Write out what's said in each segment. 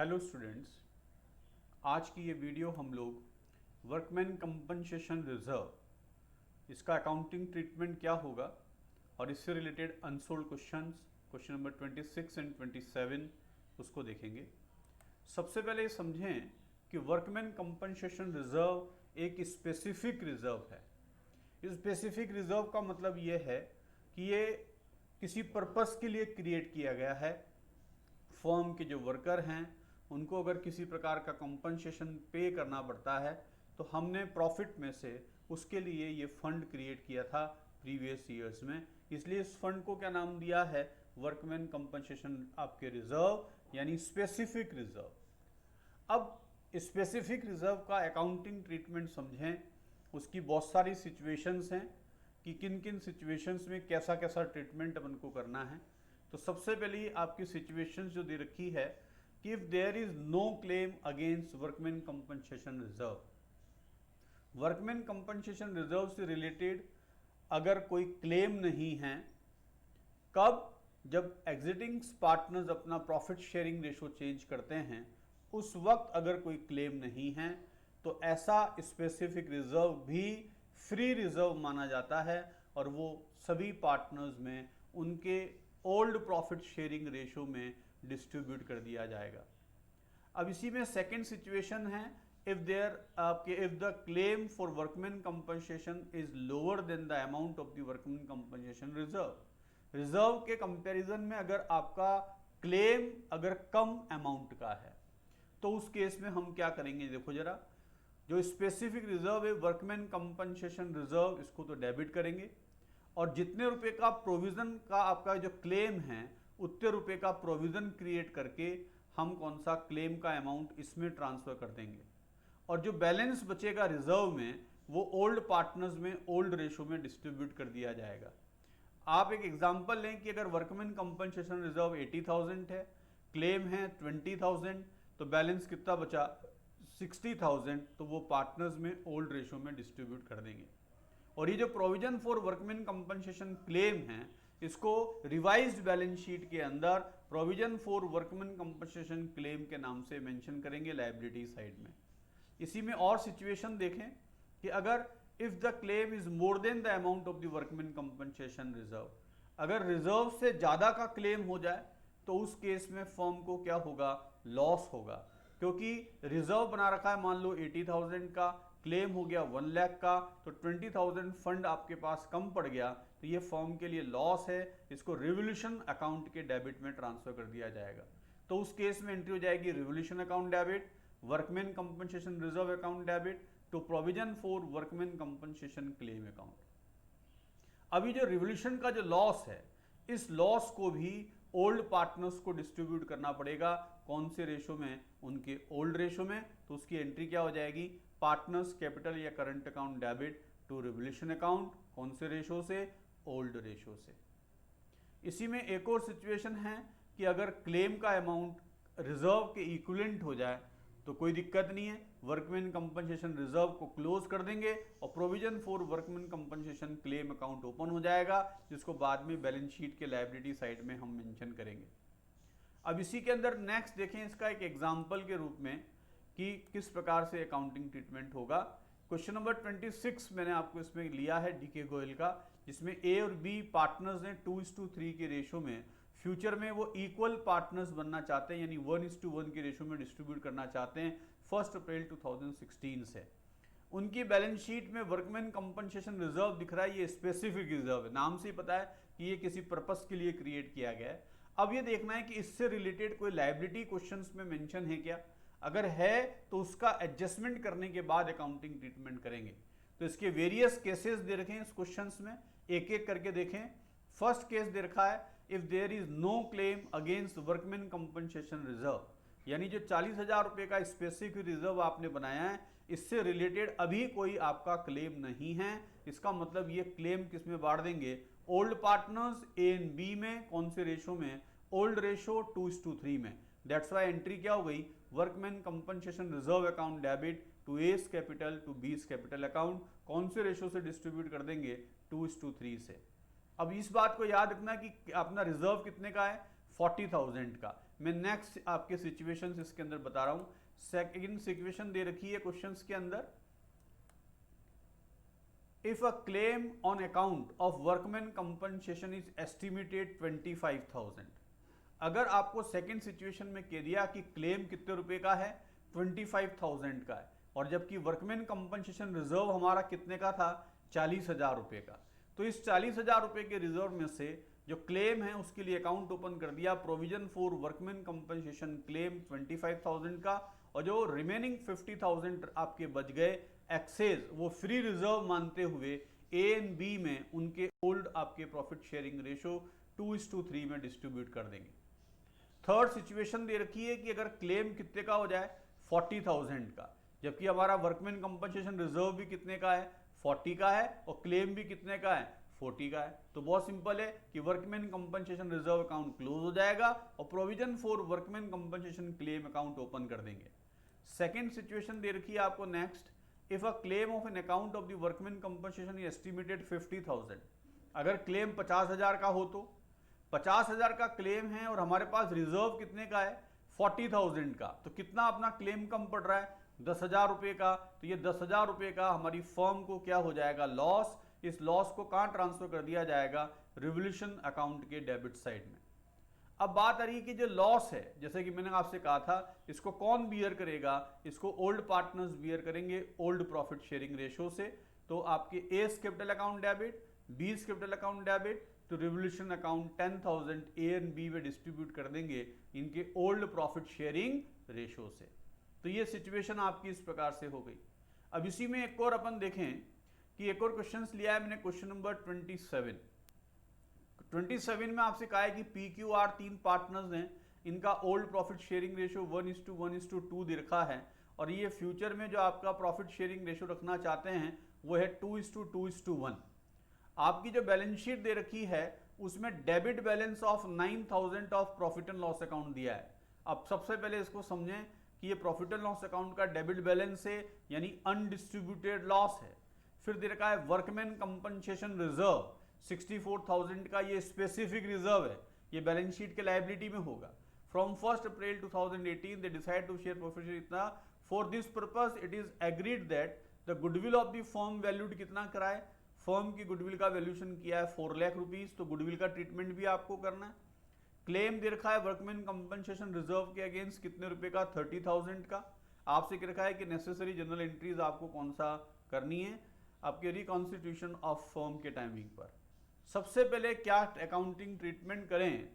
Hello students, आज की ये वीडियो हम लोग वर्कमैन कंपनसेशन रिजर्व इसका अकाउंटिंग ट्रीटमेंट क्या होगा और इससे related unsold questions question number 26 and 27 उसको देखेंगे। सबसे पहले समझें कि वर्कमैन कंपनसेशन रिजर्व एक स्पेसिफिक रिजर्व है। इस स्पेसिफिक रिजर्व का मतलब ये है कि ये किसी पर्पस के लिए क्रिएट किया गया है। फर्म के जो वर्कर हैं उनको अगर किसी प्रकार का कंपनसेशन पे करना पड़ता है तो हमने प्रॉफिट में से उसके लिए ये फंड क्रिएट किया था प्रीवियस ईयर्स में, इसलिए इस फंड को क्या नाम दिया है, वर्कमैन कंपनसेशन आपके रिजर्व यानी स्पेसिफिक रिजर्व। अब स्पेसिफिक रिजर्व का अकाउंटिंग ट्रीटमेंट समझें। उसकी बहुत सारी सिचुएशंस हैं कि किन किन सिचुएशंस में कैसा कैसा ट्रीटमेंट अपन को करना है। तो सबसे पहले आपकी सिचुएशंस जो दे रखी है कि if there is no claim against workman compensation reserve, workman compensation reserve से रिलेटेड अगर कोई क्लेम नहीं है, कब, जब एग्जिटिंग पार्टनर्स अपना प्रॉफिट शेयरिंग रेशो चेंज करते हैं उस वक्त अगर कोई क्लेम नहीं है तो ऐसा स्पेसिफिक रिजर्व भी फ्री रिजर्व माना जाता है और वो सभी पार्टनर्स में उनके ओल्ड प्रॉफिट शेयरिंग रेशो में डिस्ट्रीब्यूट कर दिया जाएगा। अब इसी में सेकंड सिचुएशन है, if the claim for workman compensation is lower than the amount of the workman compensation reserve. Reserve के कंपैरिजन में अगर आपका क्लेम अगर कम अमाउंट का है तो उस केस में हम क्या करेंगे, देखो जरा, जो स्पेसिफिक रिजर्व है वर्कमैन कंपनसेशन रिजर्व, इसको तो डेबिट करेंगे और जितने रुपए का प्रोविजन का आपका जो क्लेम है उतने रुपए का प्रोविजन क्रिएट करके हम कौन सा क्लेम का अमाउंट इसमें ट्रांसफर कर देंगे और जो बैलेंस बचेगा रिजर्व में वो ओल्ड पार्टनर्स में ओल्ड रेशो में डिस्ट्रीब्यूट कर दिया जाएगा। आप एक एग्जांपल लें कि अगर वर्कमैन कंपनसेशन रिजर्व 80,000 है, क्लेम है 20,000, तो बैलेंस कितना बचा 60,000, तो वो पार्टनर्स में ओल्ड रेशो में डिस्ट्रीब्यूट कर देंगे। और ये जो provision for workman compensation claim है इसको रिवाइज्ड बैलेंस शीट के अंदर provision for workman compensation claim के नाम से मेंशन करेंगे लायबिलिटी साइड में। इसी में और सिचुएशन देखें कि अगर if the claim is more than the amount of the workman compensation reserve, अगर रिजर्व से ज्यादा का क्लेम हो जाए तो उस केस में फर्म को क्या होगा, लॉस होगा, क्योंकि रिजर्व बना रखा है मान लो 80,000 का, क्लेम हो गया 1 लाख का, तो 20,000 फंड आपके पास कम पड़ गया तो ये फर्म के लिए लॉस है, इसको रिवोल्यूशन अकाउंट के डेबिट में ट्रांसफर कर दिया जाएगा। तो उस केस में एंट्री हो जाएगी revolution account debit, workman compensation reserve account debit to provision for workman compensation claim account. अभी जो रिवोल्यूशन का जो लॉस है इस लॉस को भी ओल्ड पार्टनर्स को डिस्ट्रीब्यूट करना पड़ेगा, कौन से रेशो में, उनके ओल्ड रेशो में। तो उसकी एंट्री क्या हो जाएगी, पार्टनर्स कैपिटल या current account debit to revolution account, कौन से रेशो से, ओल्ड रेशो से। इसी में एक और सिचुएशन है कि अगर क्लेम का अमाउंट रिजर्व के इक्विवेलेंट हो जाए तो कोई दिक्कत नहीं है, वर्कमैन कंपनसेशन रिजर्व को क्लोज कर देंगे और provision for workman compensation claim account open हो जाएगा, जिसको बाद में बैलेंस शीट के लायबिलिटी साइड में हम मेंशन करेंगे। अब इसी के अंदर नेक्स्ट देखें इसका एक एग्जांपल के रूप में कि किस प्रकार से अकाउंटिंग ट्रीटमेंट होगा। क्वेश्चन नंबर 26 मैंने आपको इसमें लिया है डीके गोयल का, जिसमें ए और बी पार्टनर्स ने 2:3 के रेशो में फ्यूचर में वो इक्वल पार्टनर्स बनना चाहते हैं, यानी 1:1 के रेशो में डिस्ट्रीब्यूट करना चाहते हैं 1 अप्रैल 2016 से। उनकी बैलेंस शीट में वर्कमैन कंपनसेशन रिजर्व दिख रहा है, ये स्पेसिफिक रिजर्व है, नाम से ही पता है कि ये किसी पर्पस के लिए क्रिएट किया गया है। अब ये देखना है कि इससे रिलेटेड कोई लायबिलिटी क्वेश्चंस में मेंशन है क्या, अगर है तो उसका एडजस्टमेंट करने के बाद अकाउंटिंग ट्रीटमेंट करेंगे। तो इसके वेरियस केसेस दे रखे हैं इस क्वेश्चंस में, एक एक करके देखें। फर्स्ट केस दे रखा है, if there is no claim against workman compensation reserve, यानी जो 40,000 रुपए का स्पेसिफिक रिजर्व आपने बनाया है इससे रिलेटेड अभी कोई आपका क्लेम नहीं है। इसका मतलब ये क्लेम किस में बांट देंगे, old partners A and B में, कौन से रेशो में, ओल्ड रेशो 2:3 में। दैट्स वाई एंट्री क्या हो गई, workman compensation reserve account debit to A's capital to B's capital account, कौन से रेशो से डिस्ट्रीब्यूट कर देंगे, 2:3 से। अब इस बात को याद रखना कि अपना रिजर्व कितने का है, 40,000 का, मैं नेक्स्ट आपके सिचुएशंस इसके अंदर बता रहा हूं। सेकंड सिचुएशन दे रखी है क्वेश्चंस के अंदर, if a claim on account of workman compensation is estimated 25,000। अगर आपको सेकंड सिचुएशन में कह दिया कि क्लेम कितने रुपए का है, 25,000 का है, और जबकि वर्कमैन कंपनसेशन रिजर्व हमारा कितने का था, 40,000 रुपए का, तो इस 40,000 रुपए के रिजर्व में से जो क्लेम है उसके लिए अकाउंट ओपन कर दिया, provision for workman compensation claim 25,000 का, और जो रिमेनिंग 50,000 आपके बच गए एक्सेस, वो फ्री रिजर्व मानते हुए ए एंड बी में उनके ओल्ड आपके प्रॉफिट शेयरिंग रेशो 2:3 में डिस्ट्रीब्यूट कर देंगे। थर्ड सिचुएशन दे रखी है कि अगर क्लेम कितने का हो जाए, 40,000 का, जबकि हमारा वर्कमैन कंपनसेशन रिजर्व भी कितने का है, 40 का है, और क्लेम भी कितने का है, 40 का है। तो बहुत सिंपल है कि workman compensation reserve account close हो जाएगा और provision for workman compensation claim account open कर देंगे। सेकेंड सिचुएशन दे रखी है आपको next, if a claim of an account of the workman compensation is estimated 50,000। अगर क्लेम 50,000 का हो तो 50,000 का क्लेम है और हमारे पास रिजर्व कितने का है, 40,000 का, तो कितना अपना क्लेम कम पड़ रहा है, 10,000 रुपए का। तो ये 10,000 रुपए का हमारी फर्म को क्या हो जाएगा, लॉस। इस लॉस को कहां ट्रांसफर कर दिया जाएगा, रिवोल्यूशन अकाउंट के डेबिट साइड में। अब बात आ रही है कि जो लॉस है, जैसे कि मैंने आपसे कहा था, इसको कौन बियर करेगा, इसको ओल्ड पार्टनर्स बियर करेंगे ओल्ड प्रॉफिट शेयरिंग रेशो से। तो आपके A capital account debit, B capital account debit, तो revolution account 10,000 A and B में डिस्ट्रीब्यूट कर देंगे इनके ओल्ड प्रॉफिट शेयरिंग रेशो से। तो ये सिचुएशन आपकी इस प्रकार से हो गई। अब इसी में एक और अपन देखें कि एक और क्वेश्चन लिया है मैंने, क्वेश्चन नंबर 27 में आपसे कहा है कि PQR 3 पार्टनर्स हैं, इनका ओल्ड प्रॉफिट शेयरिंग रेशो 1:1:2 दे रखा है, और ये फ्यूचर में जो आपका प्रॉफिट शेयरिंग रेशो रखना चाहते हैं वो है 2:2:1। आपकी जो बैलेंस शीट दे रखी है उसमें debit balance of 9,000 of profit and loss account दिया है। अब सबसे पहले इसको समझें कि ये प्रॉफिट एंड लॉस अकाउंट का डेबिट बैलेंस है, यानी अनडिस्ट्रीब्यूटेड लॉस है। फिर दे रखा है वर्कमैन कंपनसेशन रिजर्व 64,000 का, ये स्पेसिफिक रिजर्व है, ये बैलेंस शीट के लायबिलिटी में होगा। From 1 April 2018 they decide to share profit इतना, for this purpose it is agreed that the goodwill of the firm valued कितना कराए, फर्म की गुडविल का वैल्यूएशन किया है 4 लाख रुपीज, तो गुडविल का ट्रीटमेंट भी आपको करना है। क्लेम दे रखा है वर्कमैन कंपनसेशन रिजर्व के अगेंस्ट कितने रुपए का, 30,000 का। आपसे कह रखा है कि नेसेसरी जनरल एंट्रीज आपको कौन सा करनी है, आपके रिकॉन्स्टिट्यूशन ऑफ फर्म के टाइमिंग पर। सबसे पहले क्या अकाउंटिंग ट्रीटमेंट करें,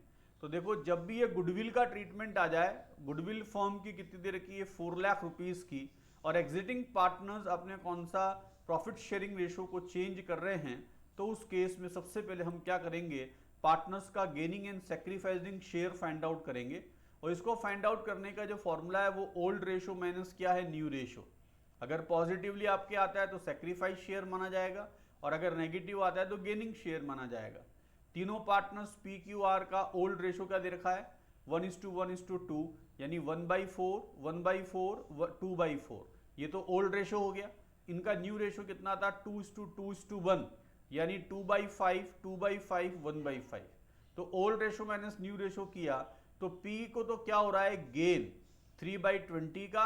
तो देखो जब भी ये गुडविल का ट्रीटमेंट आ जाए, गुडविल फर्म की कितनी दे रखी है, 4 लाख रुपीज की, और एग्जिटिंग पार्टनर्स अपने कौन सा प्रॉफिट शेयरिंग रेशो को चेंज कर रहे हैं, तो उस केस में सबसे पहले हम क्या करेंगे, पार्टनर्स का gaining and sacrificing share find out करेंगे। और इसको फाइंड आउट करने का जो फॉर्मूला है वो ओल्ड रेशो माइनस क्या है, न्यू रेशो। अगर पॉजिटिवली आपके आता है तो सेक्रीफाइस शेयर माना जाएगा, और अगर नेगेटिव आता है तो गेनिंग शेयर माना जाएगा। तीनों पार्टनर्स PQR का ओल्ड रेशो क्या दे रखा है, 1:1:2, यानी 1/4, 1/4, 2/4, ये तो ओल्ड रेशो हो गया। इनका न्यू रेशो कितना था, 2:2:1, यानी 2/5, 2/5, 1/5। तो old ratio minus new ratio किया तो P को तो क्या हो रहा है, गेन 3/20 का,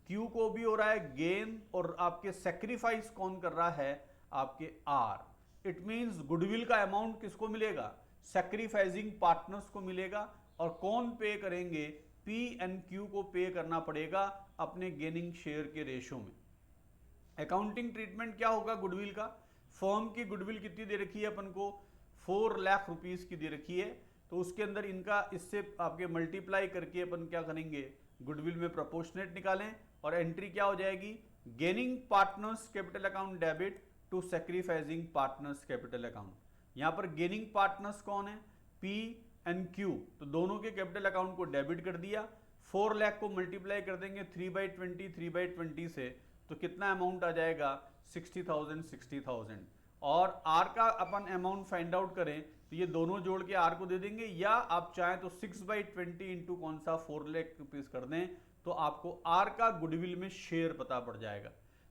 Q को भी हो रहा है गेन, और आपके सेक्रीफाइस कौन कर रहा है, आपके R। इट मींस गुडविल का अमाउंट किसको मिलेगा, सेक्रीफाइसिंग पार्टनर्स को मिलेगा, और कौन पे करेंगे, P एंड Q को पे करना पड़ेगा अपने गेनिंग शेयर के रेशो में। अकाउंटिंग ट्रीटमेंट क्या होगा गुडविल का, फर्म की गुडविल कितनी दे रखी है अपन को, 4 लाख रुपीज की दे रखी है, तो उसके अंदर इनका इससे आपके मल्टीप्लाई करके अपन क्या करेंगे, गुडविल में प्रोपोर्शनेट निकालें, और एंट्री क्या हो जाएगी, gaining partners capital account debit to sacrificing partners capital account. यहां पर गेनिंग पार्टनर्स कौन है, P एंड Q, तो दोनों के कैपिटल अकाउंट को डेबिट कर दिया, 4 लाख को मल्टीप्लाई कर देंगे 3/20 से, तो कितना अमाउंट आ जाएगा, 60,000। और R का अपन अमाउंट फाइंड आउट करें तो ये दोनों जोड़ के R को दे देंगे, या आप चाहें तो 6/20 इंटू कौन सा 4 लाख रुपीज कर दें, तो आपको R का गुडविल में शेयर पता पड़ जाएगा।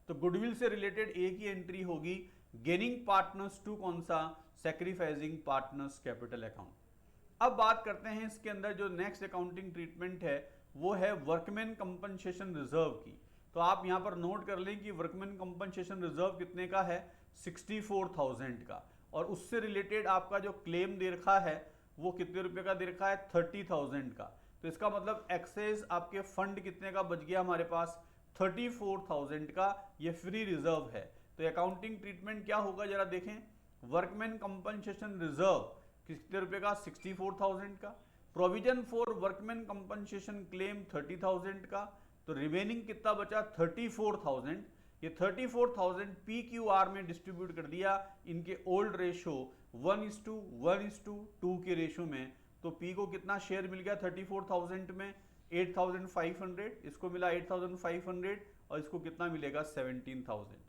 तो गुडविल से रिलेटेड एक ही एंट्री होगी, गेनिंग पार्टनर्स टू कौन सा, सेक्रीफाइसिंग पार्टनर्स कैपिटल अकाउंट। अब बात करते हैं इसके अंदर जो नेक्स्ट अकाउंटिंग ट्रीटमेंट है वो है वर्कमैन कंपनसेशन रिजर्व की। तो आप यहां पर नोट कर लें कि वर्कमैन कंपनसेशन रिजर्व कितने का है, 64,000 का, और उससे रिलेटेड आपका जो क्लेम दे रखा है वो कितने रुपए का दे रखा है, 30,000 का। तो इसका मतलब एक्सेस आपके फंड कितने का बच गया हमारे पास, 34,000 का, ये फ्री रिजर्व है। तो अकाउंटिंग ट्रीटमेंट क्या होगा जरा देखें, वर्कमैन कंपनसेशन रिजर्व कितने रुपए का, 64,000 का, provision for workman compensation claim 30,000 का, तो रिमेनिंग कितना बचा, 34,000। ये 34,000 PQR में डिस्ट्रीब्यूट कर दिया इनके ओल्ड रेशो 1:1:2 के रेशो में। तो P को कितना शेयर मिल गया 34,000 में, 8,500, इसको मिला 8,500 और इसको कितना मिलेगा 17,000।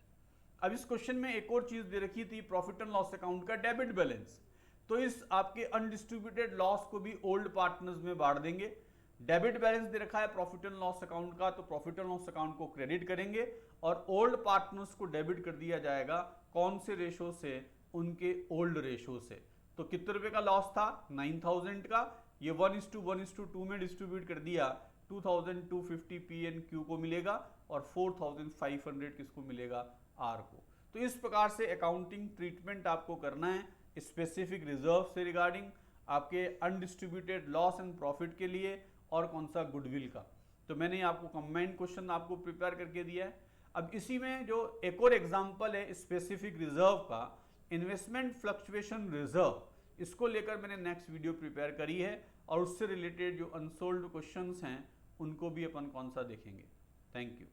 अब इस क्वेश्चन में एक और चीज दे रखी थी, प्रॉफिट एंड लॉस अकाउंट का डेबिट बैलेंस। तो इस आपके अनडिस्ट्रीब्यूटेड लॉस को भी ओल्ड पार्टनर्स में बांट देंगे। डेबिट बैलेंस दे रखा है प्रॉफिट एंड लॉस अकाउंट का, तो प्रॉफिट एंड लॉस अकाउंट को क्रेडिट करेंगे और ओल्ड पार्टनर्स को डेबिट कर दिया जाएगा। कौन से रेशो से, उनके ओल्ड रेशो से। तो कितने रुपए का लॉस था, 9,000 का, ये 1:1:2 में डिस्ट्रीब्यूट कर दिया, 2,250 P&Q को मिलेगा और 4,500 किसको मिलेगा, R को। तो इस प्रकार से अकाउंटिंग ट्रीटमेंट आपको करना है स्पेसिफिक रिजर्व से रिगार्डिंग, आपके अनडिस्ट्रीब्यूटेड लॉस एंड प्रॉफिट के लिए, और कौन सा, गुडविल का। तो मैंने आपको कंबाइंड क्वेश्चन आपको प्रिपेयर करके दिया है। अब इसी में जो एक और एग्जांपल है स्पेसिफिक रिजर्व का, इन्वेस्टमेंट फ्लक्चुएशन रिजर्व, इसको लेकर मैंने नेक्स्ट वीडियो प्रिपेयर करी है और उससे रिलेटेड जो अनसोल्व्ड क्वेश्चंस हैं उनको भी अपन कौन सा देखेंगे। Thank you.